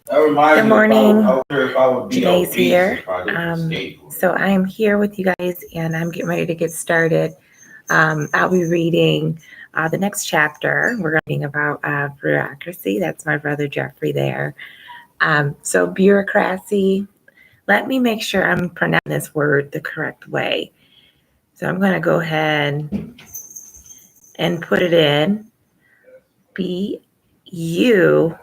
Good morning. Janae's here. So I am here with you guys, and I'm getting ready to get started. I'll be reading the next chapter. We're reading about bureaucracy. That's my brother Jeffrey there. So bureaucracy. Let me make sure I'm pronouncing this word the correct way. So I'm going to go ahead and put it in. Bureac.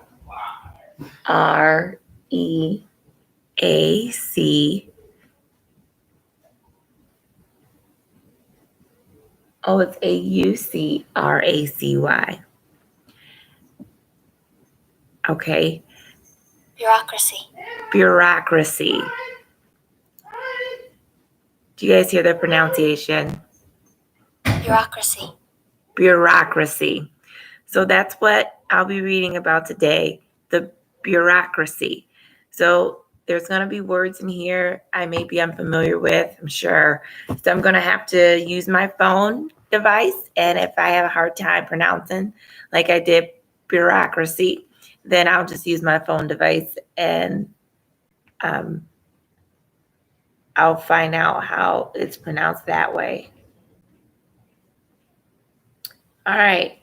Oh, it's Aucracy. Okay. Bureaucracy. Do you guys hear the pronunciation? Bureaucracy. So that's what I'll be reading about today, the bureaucracy. So there's going to be words in here I may be unfamiliar with, I'm sure. So I'm going to have to use my phone device. And if I have a hard time pronouncing, like I did bureaucracy, then I'll just use my phone device and I'll find out how it's pronounced that way. All right.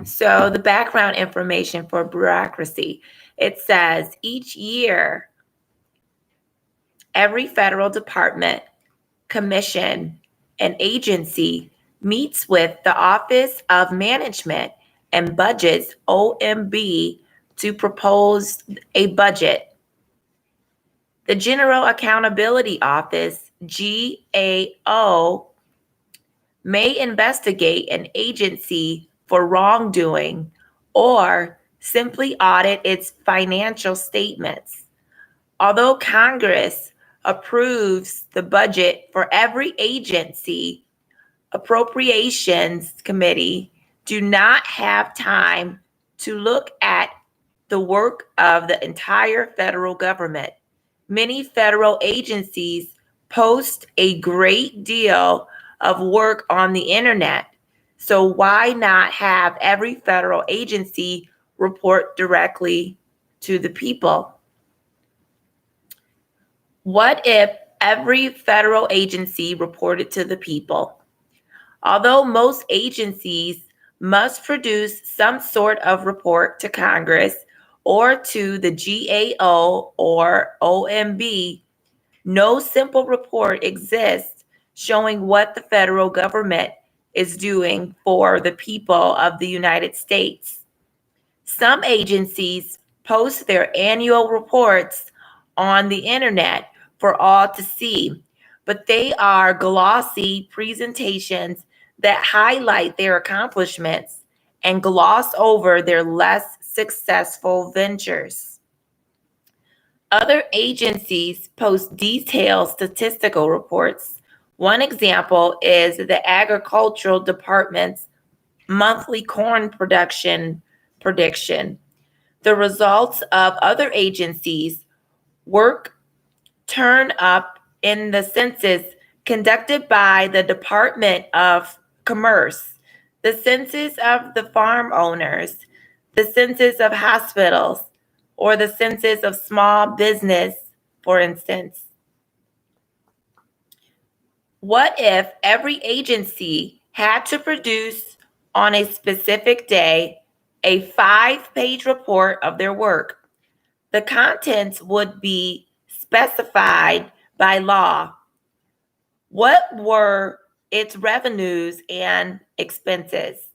So the background information for bureaucracy, it says each year, every federal department, commission, and agency meets with the Office of Management and Budgets, OMB, to propose a budget. The General Accountability Office, GAO, may investigate an agency for wrongdoing or simply audit its financial statements. Although Congress approves the budget for every agency, Appropriations Committee do not have time to look at the work of the entire federal government. Many federal agencies post a great deal of work on the internet. So why not have every federal agency report directly to the people? What if every federal agency reported to the people? Although most agencies must produce some sort of report to Congress or to the GAO or OMB, no simple report exists showing what the federal government is doing for the people of the United States. Some agencies post their annual reports on the internet for all to see, but they are glossy presentations that highlight their accomplishments and gloss over their less successful ventures. Other agencies post detailed statistical reports. One example is the Agricultural Department's monthly corn production prediction. The results of other agencies' work turn up in the census conducted by the Department of Commerce, the census of the farm owners, the census of hospitals, or the census of small business, for instance. What if every agency had to produce on a specific day a 5-page report of their work? The contents would be specified by law. What were its revenues and expenses?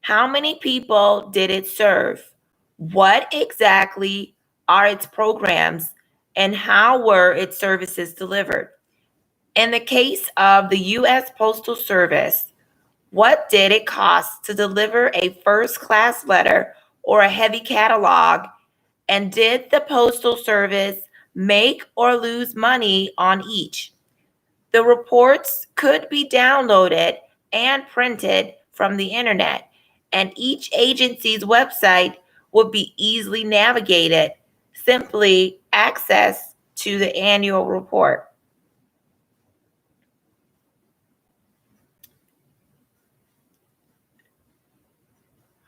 How many people did it serve? What exactly are its programs and how were its services delivered? In the case of the U.S. Postal Service, what did it cost to deliver a first-class letter or a heavy catalog? And did the Postal Service make or lose money on each? The reports could be downloaded and printed from the internet, and each agency's website would be easily navigated. Simply access to the annual report.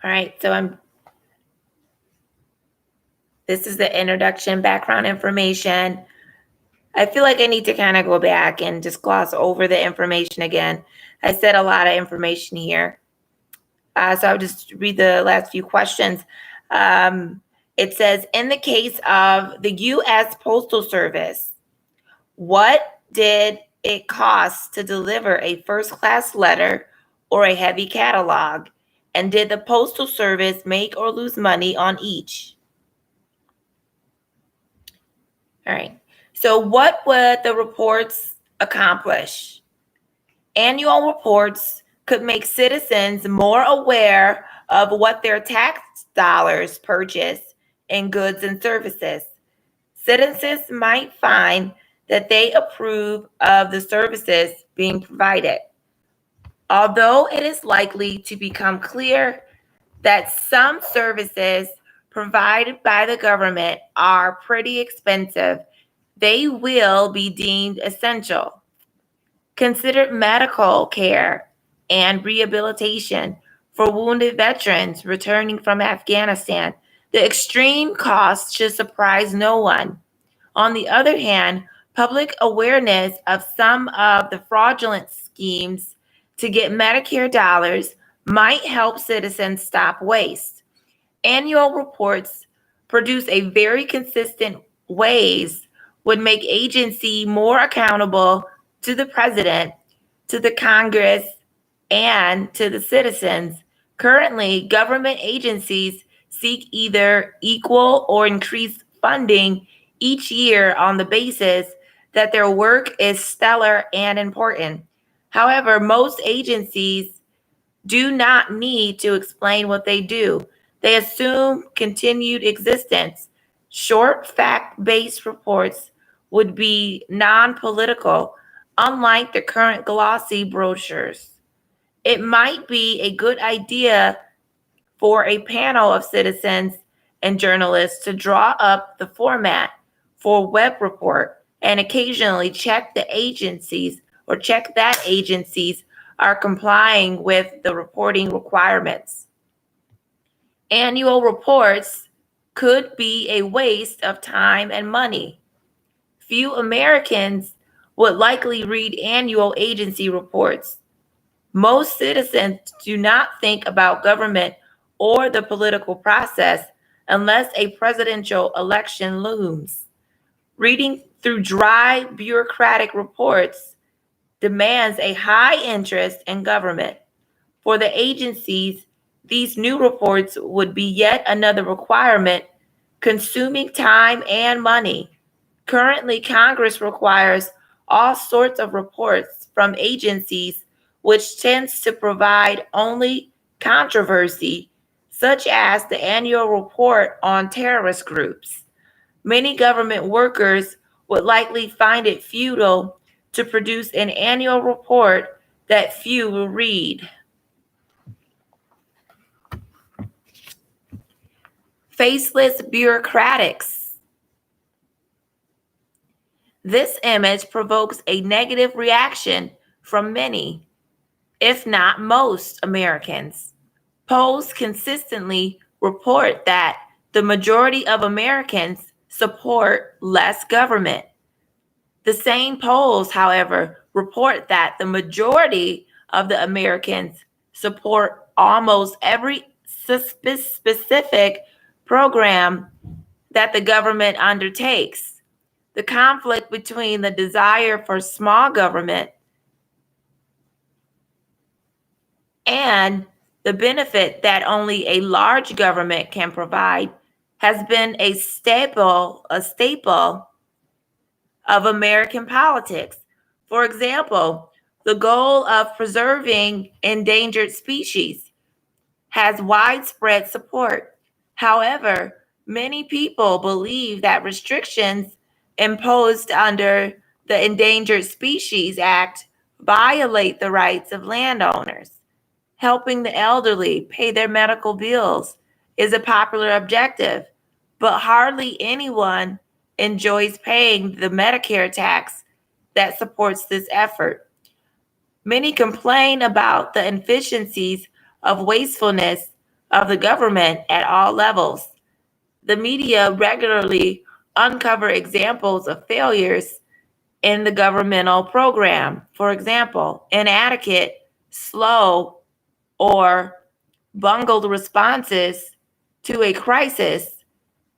All right, so This is the introduction, background information. I feel like I need to kind of go back and just gloss over the information again. I said a lot of information here. So I'll just read the last few questions. It says, in the case of the U.S. Postal Service, what did it cost to deliver a first-class letter or a heavy catalog? And did the Postal Service make or lose money on each? All right. So what would the reports accomplish? Annual reports could make citizens more aware of what their tax dollars purchase in goods and services. Citizens might find that they approve of the services being provided. Although it is likely to become clear that some services provided by the government are pretty expensive, they will be deemed essential. Consider medical care and rehabilitation for wounded veterans returning from Afghanistan. The extreme cost should surprise no one. On the other hand, public awareness of some of the fraudulent schemes to get Medicare dollars might help citizens stop waste. Annual reports produced a very consistent ways would make agency more accountable to the president, to the Congress, and to the citizens. Currently, government agencies seek either equal or increased funding each year on the basis that their work is stellar and important. However, most agencies do not need to explain what they do. They assume continued existence. Short fact-based reports would be non-political, unlike the current glossy brochures. It might be a good idea for a panel of citizens and journalists to draw up the format for a web report and occasionally check that agencies are complying with the reporting requirements. Annual reports could be a waste of time and money. Few Americans would likely read annual agency reports. Most citizens do not think about government or the political process unless a presidential election looms. Reading through dry bureaucratic reports demands a high interest in government. For the agencies, these new reports would be yet another requirement, consuming time and money. Currently, Congress requires all sorts of reports from agencies, which tends to provide only controversy, such as the annual report on terrorist groups. Many government workers would likely find it futile to produce an annual report that few will read. Faceless bureaucrats. This image provokes a negative reaction from many, if not most, Americans. Polls consistently report that the majority of Americans support less government. The same polls, however, report that the majority of the Americans support almost every specific program that the government undertakes. The conflict between the desire for small government and the benefit that only a large government can provide has been a staple of American politics. For example, the goal of preserving endangered species has widespread support. However, many people believe that restrictions imposed under the Endangered Species Act violate the rights of landowners. Helping the elderly pay their medical bills is a popular objective, but hardly anyone enjoys paying the Medicare tax that supports this effort. Many complain about the inefficiencies of wastefulness of the government at all levels. the media regularly uncover examples of failures in the governmental program. For example, inadequate, slow, or bungled responses to a crisis,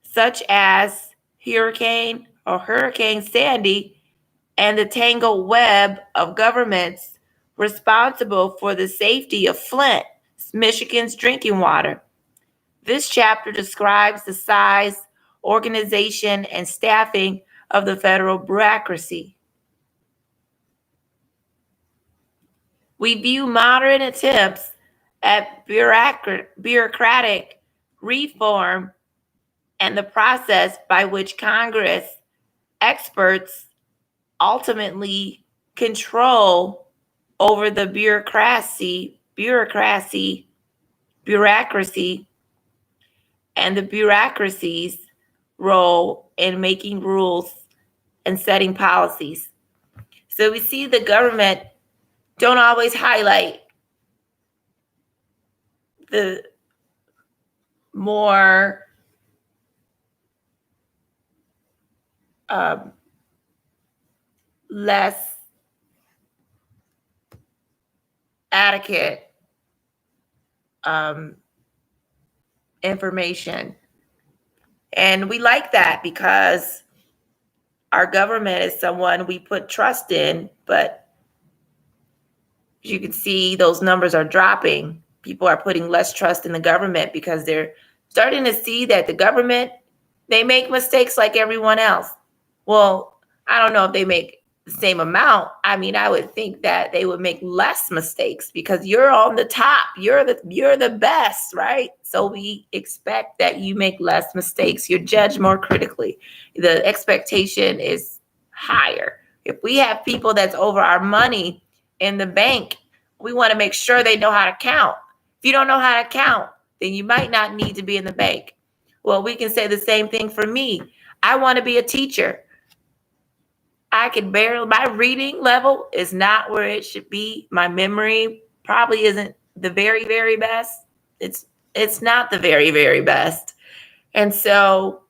such as Hurricane Sandy, and the tangled web of governments responsible for the safety of Flint, Michigan's drinking water. This chapter describes the size, organization, and staffing of the federal bureaucracy. We view modern attempts at bureaucratic reform and the process by which Congress experts ultimately control over the bureaucracy, and the bureaucracy's role in making rules and setting policies. So we see the government don't always highlight the more less adequate information. And we like that because our government is someone we put trust in, but as you can see, those numbers are dropping. People are putting less trust in the government because they're starting to see that the government, they make mistakes like everyone else. Well, I don't know if they make the same amount. I mean, I would think that they would make less mistakes because you're on the top. You're the best, right? So we expect that you make less mistakes. You're judged more critically. The expectation is higher. If we have people that's over our money in the bank, we want to make sure they know how to count. If you don't know how to count, then you might not need to be in the bank. Well, we can say the same thing for me. I want to be a teacher. I can barely, my reading level is not where it should be. My memory probably isn't the very, very best. It's not the very, very best. And so,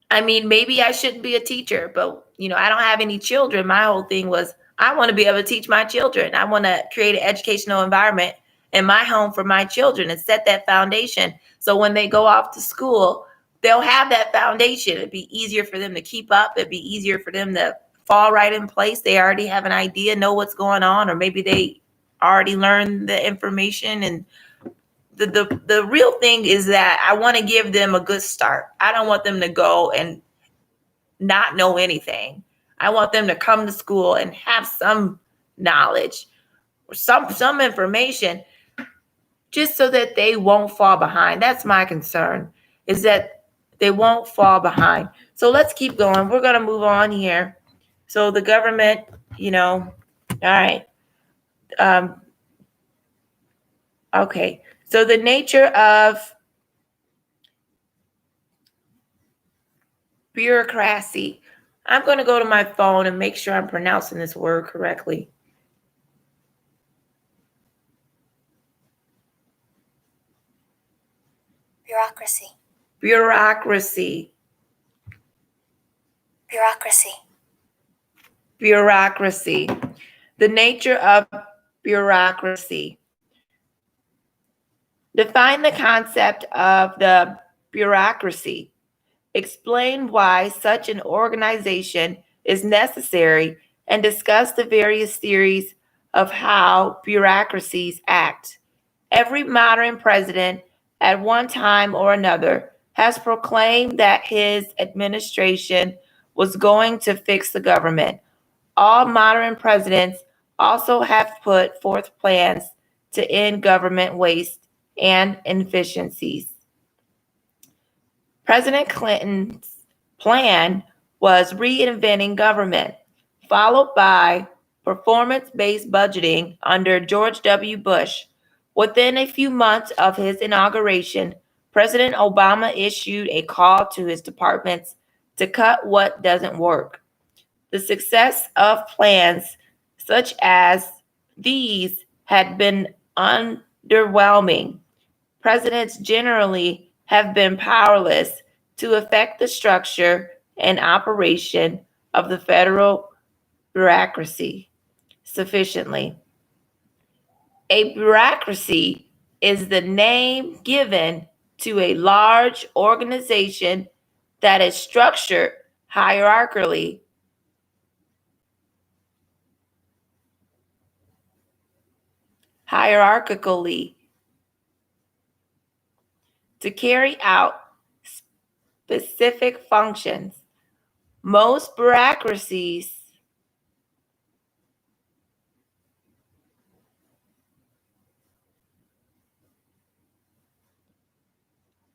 I mean, maybe I shouldn't be a teacher, but I don't have any children. My whole thing was I want to be able to teach my children. I want to create an educational environment in my home for my children and set that foundation. So when they go off to school, they'll have that foundation. It'd be easier for them to keep up. It'd be easier for them to fall right in place. They already have an idea, know what's going on, or maybe they already learned the information. And the real thing is that I want to give them a good start. I don't want them to go and not know anything. I want them to come to school and have some knowledge or some information just so that they won't fall behind. That's my concern, is that they won't fall behind. So let's keep going. We're going to move on here. So the government, all right. Okay. So the nature of bureaucracy. I'm going to go to my phone and make sure I'm pronouncing this word correctly. Bureaucracy. Bureaucracy. Bureaucracy. Bureaucracy. The nature of bureaucracy. Define the concept of the bureaucracy. Explain why such an organization is necessary and discuss the various theories of how bureaucracies act. Every modern president at one time or another has proclaimed that his administration was going to fix the government. All modern presidents also have put forth plans to end government waste and inefficiencies. President Clinton's plan was reinventing government, followed by performance-based budgeting under George W. Bush. Within a few months of his inauguration, President Obama issued a call to his departments to cut what doesn't work. The success of plans such as these had been underwhelming. Presidents generally have been powerless to affect the structure and operation of the federal bureaucracy sufficiently. A bureaucracy is the name given to a large organization that is structured hierarchically to carry out specific functions. Most bureaucracies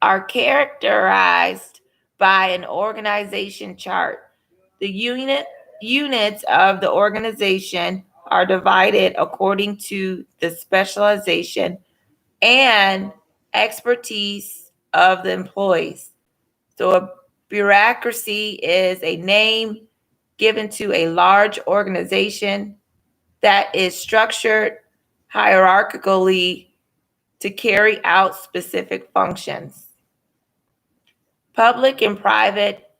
are characterized by an organization chart. The units of the organization are divided according to the specialization and expertise of the employees. So a bureaucracy is a name given to a large organization that is structured hierarchically to carry out specific functions. Public and private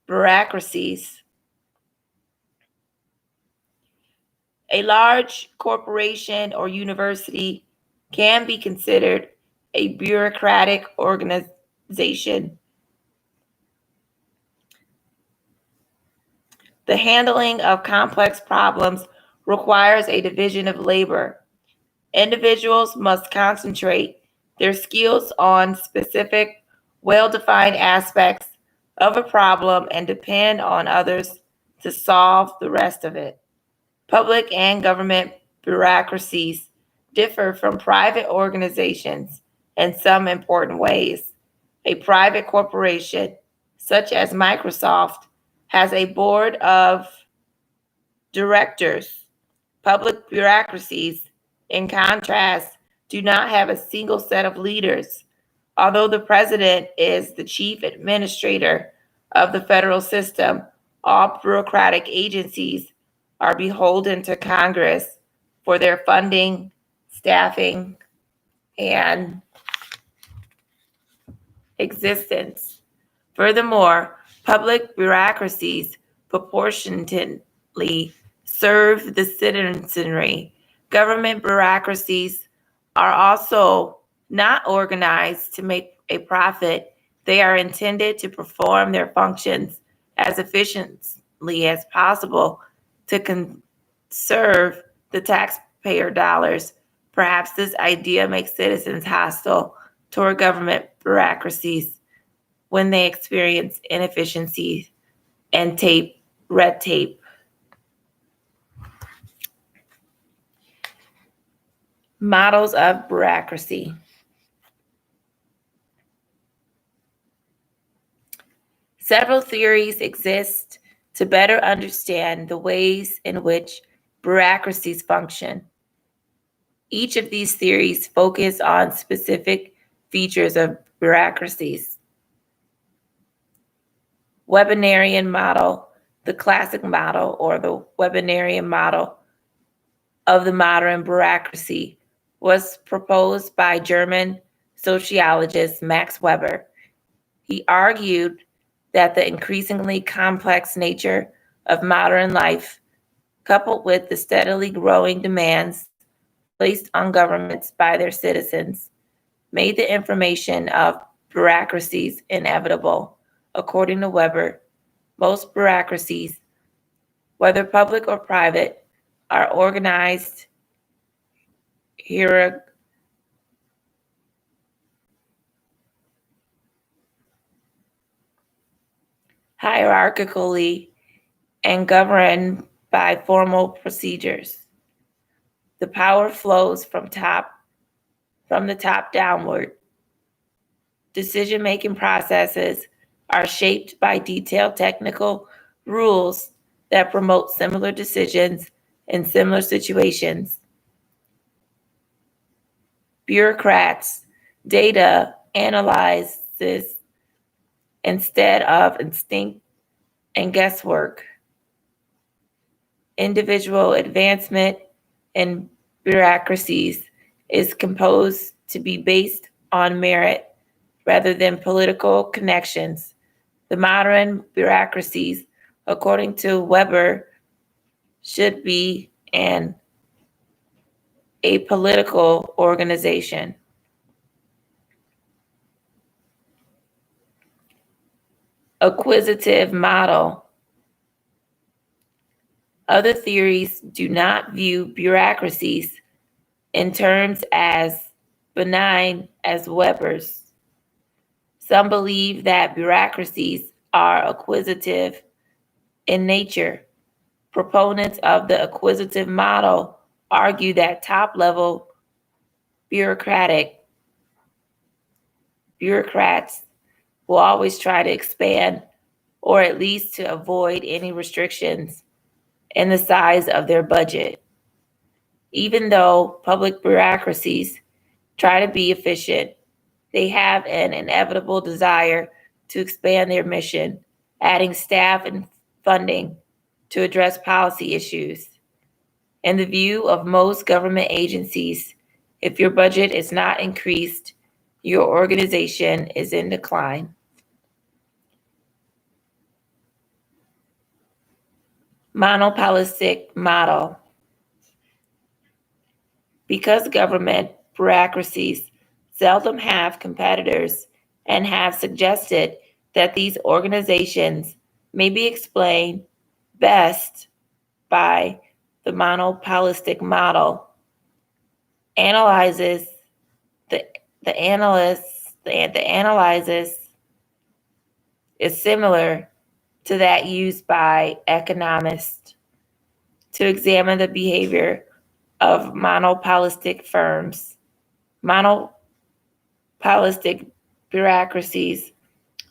bureaucracies. A large corporation or university can be considered a bureaucratic organization. The handling of complex problems requires a division of labor. Individuals must concentrate their skills on specific, well-defined aspects of a problem and depend on others to solve the rest of it. Public and government bureaucracies differ from private organizations in some important ways. A private corporation, such as Microsoft, has a board of directors. Public bureaucracies, in contrast, do not have a single set of leaders. Although the president is the chief administrator of the federal system, all bureaucratic agencies are beholden to Congress for their funding, staffing, and existence. Furthermore, public bureaucracies proportionately serve the citizenry. Government bureaucracies are also not organized to make a profit. They are intended to perform their functions as efficiently as possible to conserve the taxpayer dollars. Perhaps this idea makes citizens hostile toward government bureaucracies when they experience inefficiency and red tape. Models of bureaucracy. Several theories exist to better understand the ways in which bureaucracies function. Each of these theories focus on specific features of bureaucracies. Webernerian model, the classic model, or the Webernerian model of the modern bureaucracy, was proposed by German sociologist Max Weber. He argued that the increasingly complex nature of modern life, coupled with the steadily growing demands placed on governments by their citizens, made the information of bureaucracies inevitable. According to Weber, most bureaucracies, whether public or private, are organized hierarchically and governed by formal procedures. The power flows from the top downward. Decision-making processes are shaped by detailed technical rules that promote similar decisions in similar situations. Bureaucrats data analysis instead of instinct and guesswork. Individual advancement in bureaucracies is composed to be based on merit rather than political connections. The modern bureaucracies, according to Weber, should be an apolitical organization. Acquisitive model. Other theories do not view bureaucracies in terms as benign as Weber's. Some believe that bureaucracies are acquisitive in nature. Proponents of the acquisitive model argue that top-level bureaucrats will always try to expand or at least to avoid any restrictions in the size of their budget. Even though public bureaucracies try to be efficient, they have an inevitable desire to expand their mission, adding staff and funding to address policy issues. In the view of most government agencies, if your budget is not increased, your organization is in decline. Monopolistic model. Because government bureaucracies seldom have competitors and have suggested that these organizations may be explained best by the monopolistic model, analysis is similar to that used by economists to examine the behavior of monopolistic firms. Monopolistic bureaucracies,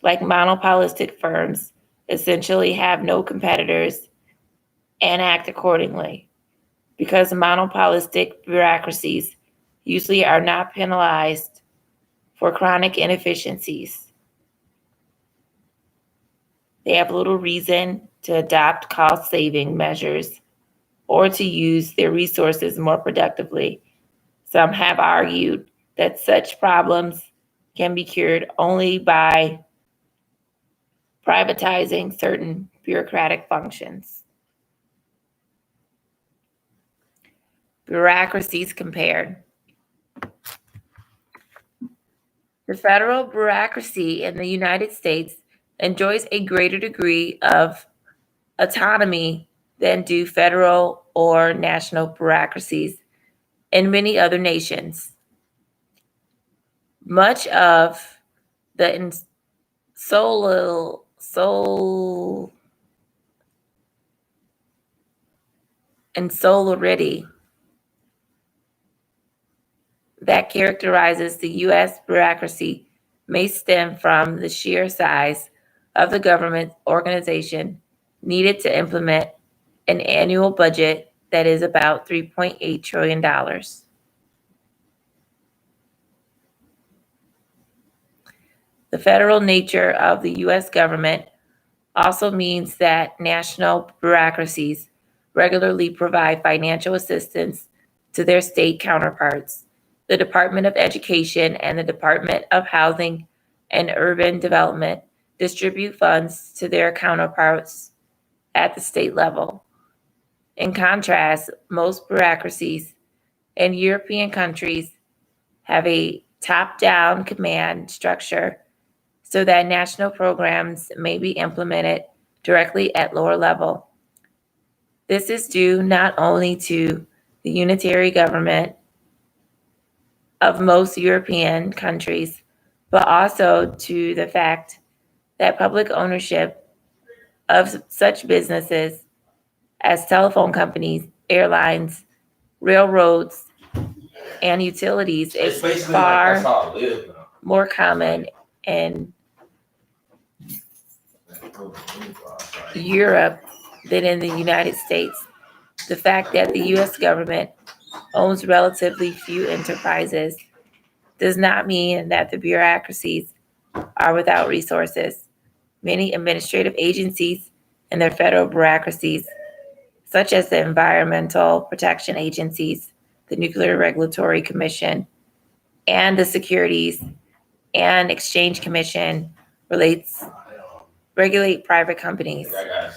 like monopolistic firms, essentially have no competitors and act accordingly. Because monopolistic bureaucracies usually are not penalized for chronic inefficiencies, they have little reason to adopt cost-saving measures or to use their resources more productively. Some have argued that such problems can be cured only by privatizing certain bureaucratic functions. Bureaucracies compared. The federal bureaucracy in the United States enjoys a greater degree of autonomy than do federal or national bureaucracies in many other nations. Much of the insularity that characterizes the U.S. bureaucracy may stem from the sheer size of the government organization needed to implement an annual budget that is about $3.8 trillion. The federal nature of the U.S. government also means that national bureaucracies regularly provide financial assistance to their state counterparts. The Department of Education and the Department of Housing and Urban Development distribute funds to their counterparts at the state level. In contrast, most bureaucracies in European countries have a top-down command structure so that national programs may be implemented directly at lower level. This is due not only to the unitary government of most European countries, but also to the fact that public ownership of such businesses as telephone companies, airlines, railroads, and utilities is far more common in Europe than in the United States. The fact that the U.S. government owns relatively few enterprises does not mean that the bureaucracies are without resources. Many administrative agencies and their federal bureaucracies, such as the Environmental Protection Agencies, the Nuclear Regulatory Commission, and the Securities and Exchange Commission regulate private companies. I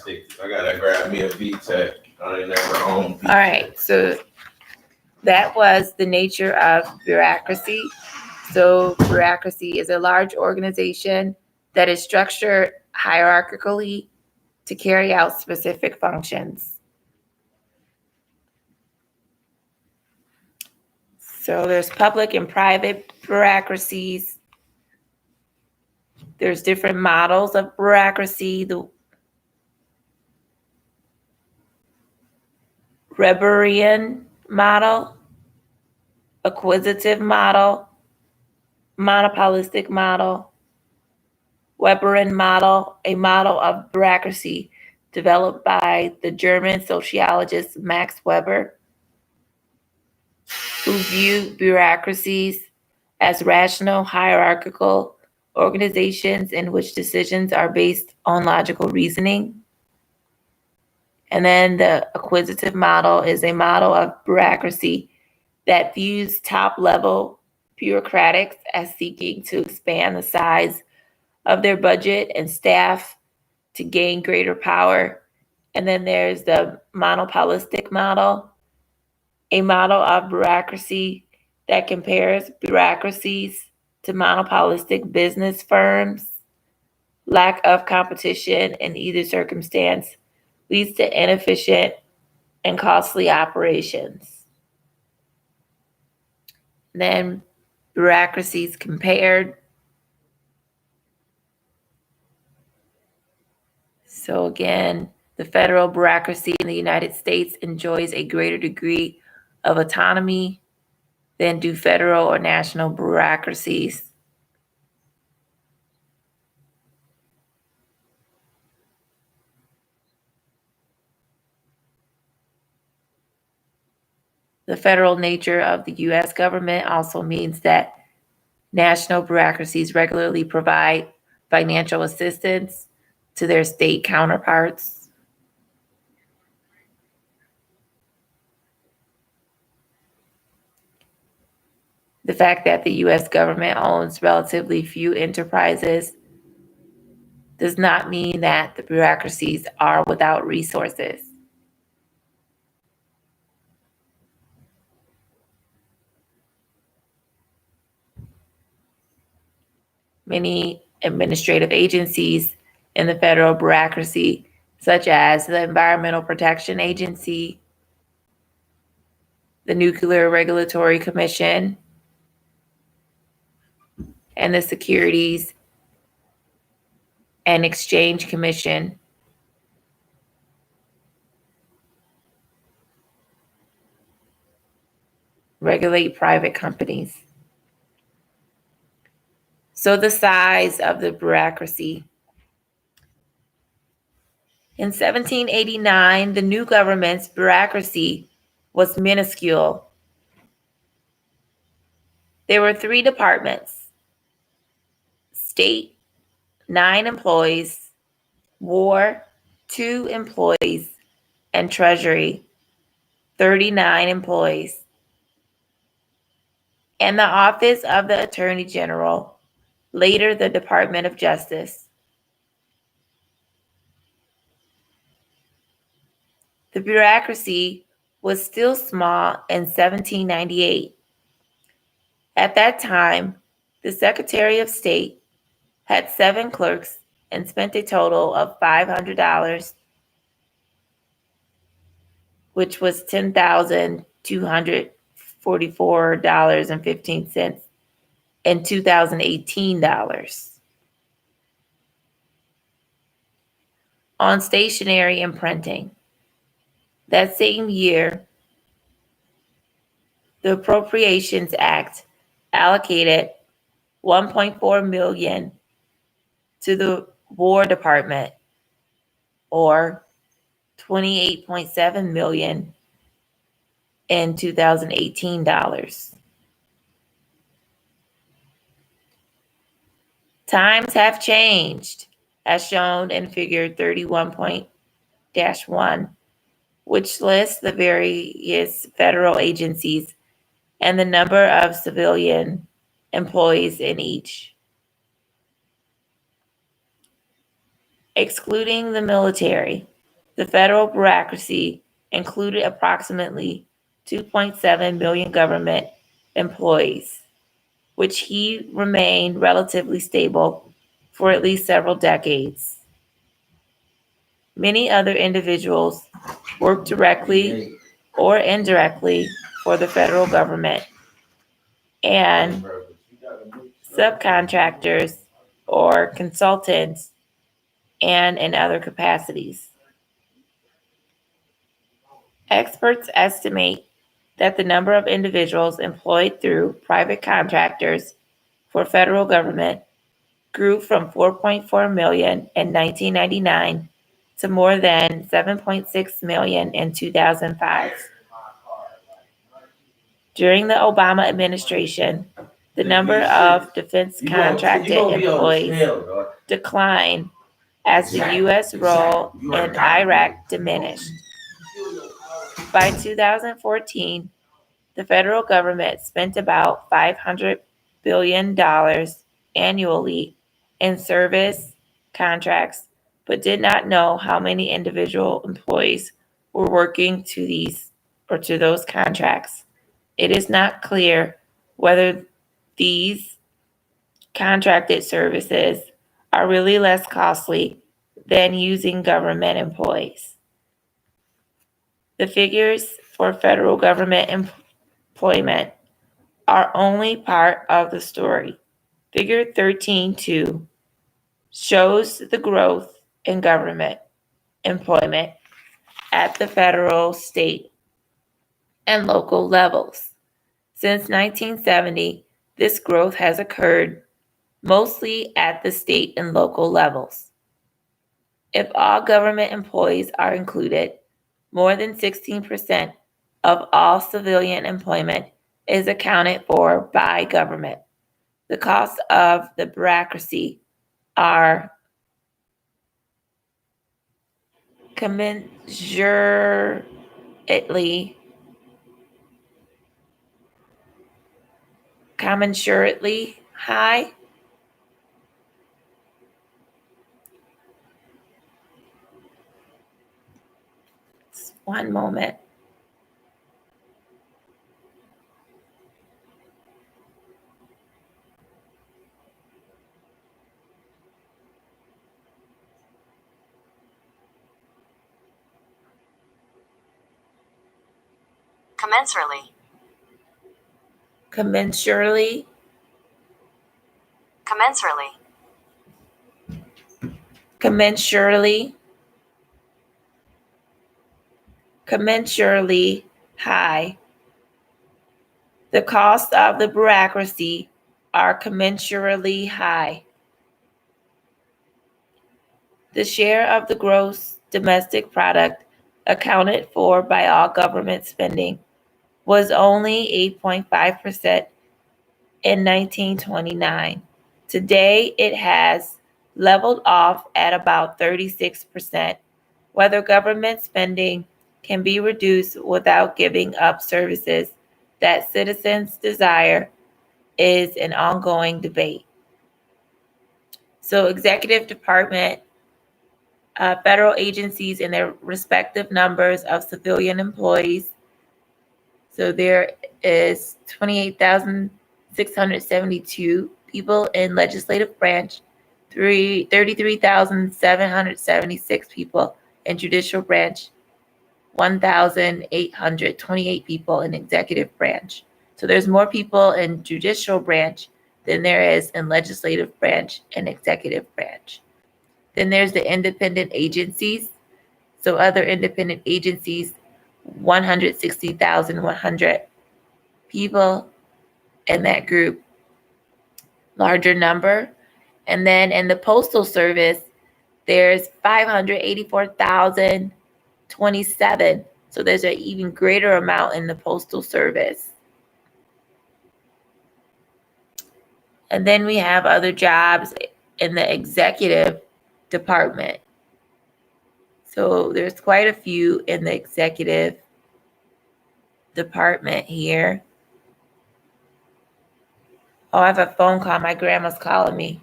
gotta grab me a VTech. I ain't never owned VTech. All right, so that was the nature of bureaucracy. So bureaucracy is a large organization that is structured hierarchically to carry out specific functions. So there's public and private bureaucracies. There's different models of bureaucracy. The Weberian model, acquisitive model, monopolistic model, Weberian model, a model of bureaucracy developed by the German sociologist Max Weber, who viewed bureaucracies as rational, hierarchical organizations in which decisions are based on logical reasoning. And then the acquisitive model is a model of bureaucracy that views top-level bureaucrats as seeking to expand the size of their budget and staff to gain greater power. And then there's the monopolistic model, a model of bureaucracy that compares bureaucracies to monopolistic business firms. Lack of competition in either circumstance leads to inefficient and costly operations. Then bureaucracies compared. So again, the federal bureaucracy in the United States enjoys a greater degree of autonomy than do federal or national bureaucracies. The federal nature of the U.S. government also means that national bureaucracies regularly provide financial assistance to their state counterparts. The fact that the U.S. government owns relatively few enterprises does not mean that the bureaucracies are without resources. Many administrative agencies in the federal bureaucracy, such as the Environmental Protection Agency, the Nuclear Regulatory Commission, and the Securities and Exchange Commission, regulate private companies. So the size of the bureaucracy. In 1789, the new government's bureaucracy was minuscule. There were 3 departments: State, 9 employees; War, 2 employees; and Treasury, 39 employees; and the Office of the Attorney General, later the Department of Justice. The bureaucracy was still small in 1798. At that time, the Secretary of State had 7 clerks and spent a total of $500, which was $10,244.15 in 2018 dollars. On stationery and printing. That same year, the Appropriations Act allocated $1.4 million to the War Department, or $28.7 million in 2018 dollars. Times have changed, as shown in Figure 31.1, which lists the various federal agencies and the number of civilian employees in each. Excluding the military, the federal bureaucracy included approximately 2.7 million government employees, which he remained relatively stable for at least several decades. Many other individuals work directly or indirectly for the federal government, and subcontractors or consultants and in other capacities. Experts estimate that the number of individuals employed through private contractors for federal government grew from 4.4 million in 1999 to more than 7.6 million in 2005. During the Obama administration, the number of defense contracted employees declined as the U.S. role in Iraq diminished. By 2014, the federal government spent about $500 billion annually in service contracts, but did not know how many individual employees were working to those contracts. It is not clear whether these contracted services are really less costly than using government employees. The figures for federal government employment are only part of the story. Figure 13.2 shows the growth in government employment at the federal, state, and local levels. Since 1970, this growth has occurred mostly at the state and local levels. If all government employees are included, more than 16% of all civilian employment is accounted for by government. The costs of the bureaucracy are commensurately high. One moment. Commensurately. Commensurately. Commensurately. Commensurately. Commensurately high. The costs of the bureaucracy are commensurately high. The share of the gross domestic product accounted for by all government spending was only 8.5% in 1929. Today, it has leveled off at about 36%. Whether government spending can be reduced without giving up services that citizens desire is an ongoing debate. So, executive department, federal agencies and their respective numbers of civilian employees. So there is 28,672 people in legislative branch, 33,776 people in judicial branch, 1,828 people in executive branch. So there's more people in judicial branch than there is in legislative branch and executive branch. Then there's the independent agencies. So other independent agencies, 160,100 people in that group, larger number. And then in the Postal Service, there's 584,027. So there's an even greater amount in the Postal Service. And then we have other jobs in the executive department. So there's quite a few in the executive department here. Oh, I have a phone call. My grandma's calling me.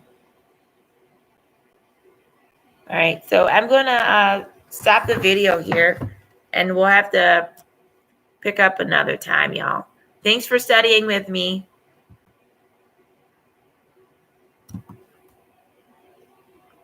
All right, so I'm going to stop the video here, and we'll have to pick up another time, y'all. Thanks for studying with me.